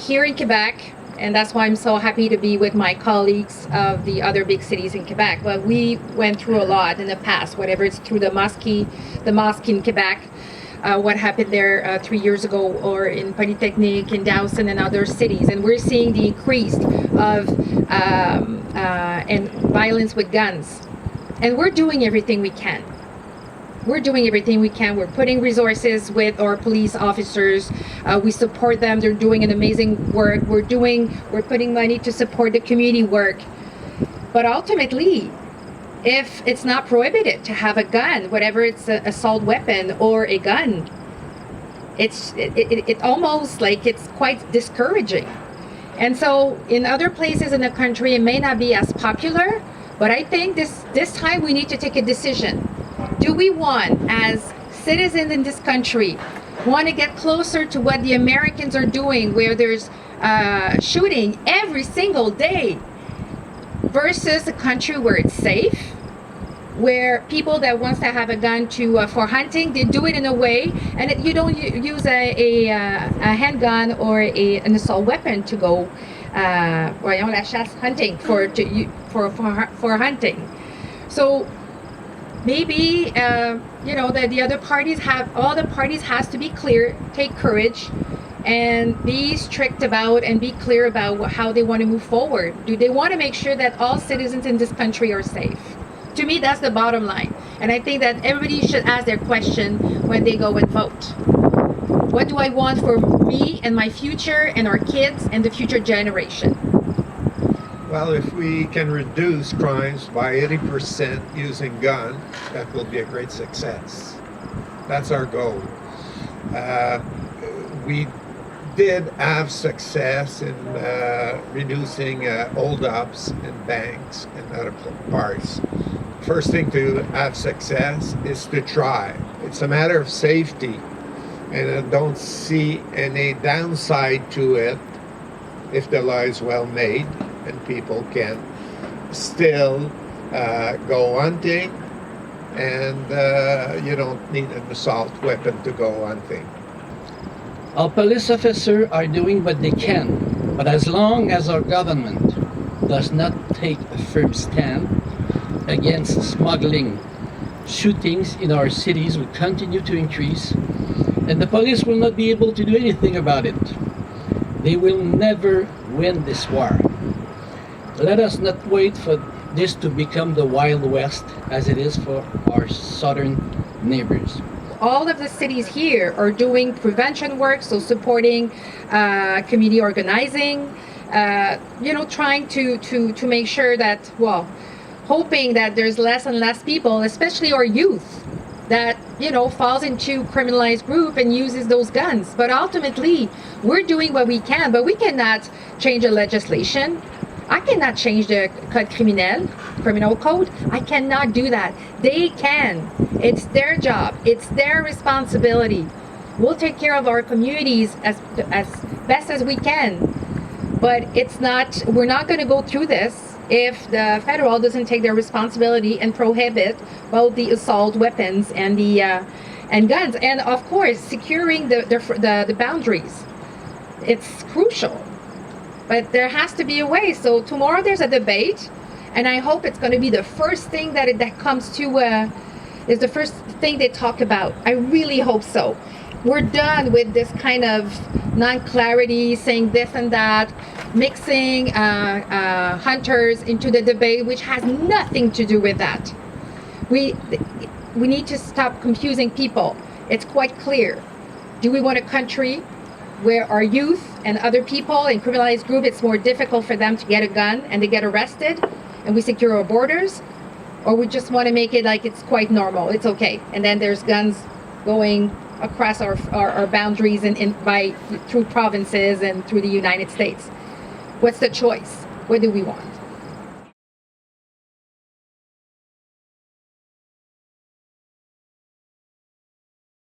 here in Quebec, and that's why I'm so happy to be with my colleagues of the other big cities in Quebec. But we went through a lot in the past, whatever it's through the mosque in Quebec, what happened there 3 years ago, or in Polytechnique, in Dawson, and other cities. And we're seeing the increase of and violence with guns. And we're doing everything we can. We're doing everything we can. We're putting resources with our police officers. We support them. They're doing an amazing work. We're putting money to support the community work. But ultimately, if it's not prohibited to have a gun, whatever it's an assault weapon or a gun, it almost like it's quite discouraging. And so in other places in the country, it may not be as popular, but I think this time we need to take a decision. Do we want, as citizens in this country, want to get closer to what the Americans are doing, where there's shooting every single day, versus a country where it's safe, where people that wants to have a gun for hunting, they do it in a way, and you don't use a handgun or an assault weapon to go voyons la chasse, hunting for hunting. So maybe the other parties all the parties has to be clear, take courage, and be strict about and be clear about how they want to move forward. Do they want to make sure that all citizens in this country are safe? To me, that's the bottom line. And I think that everybody should ask their question when they go and vote. What do I want for me and my future and our kids and the future generation? Well, if we can reduce crimes by 80% using guns, that will be a great success. That's our goal. We did have success in reducing hold-ups in banks and other parts. First thing to have success is to try. It's a matter of safety, and I don't see any downside to it if the law is well made and people can still go hunting, and you don't need an assault weapon to go hunting. Our police officers are doing what they can, but as long as our government does not take a firm stand against smuggling, shootings in our cities will continue to increase, and the police will not be able to do anything about it. They will never win this war. Let us not wait for this to become the Wild West as it is for our southern neighbors. All of the cities here are doing prevention work, so supporting community organizing, trying to make sure that, hoping that there's less and less people, especially our youth, that falls into criminalized group and uses those guns. But ultimately, we're doing what we can, but we cannot change the legislation. I cannot change the criminal code. I cannot do that. They can. It's their job. It's their responsibility. We'll take care of our communities as best as we can. But we're not going to go through this if the federal doesn't take their responsibility and prohibit both the assault weapons and the and guns, and of course securing the boundaries. It's crucial. But there has to be a way. So tomorrow there's a debate, and I hope it's going to be the first thing that comes to is the first thing they talk about. I really hope so. We're done with this kind of non-clarity, saying this and that, mixing hunters into the debate, which has nothing to do with that. We need to stop confusing people. It's quite clear. Do we want a country where our youth and other people in criminalized group, it's more difficult for them to get a gun and they get arrested, and we secure our borders? Or we just want to make it like it's quite normal, it's okay, and then there's guns going across our boundaries and through provinces and through the United States? What's the choice? What do we want?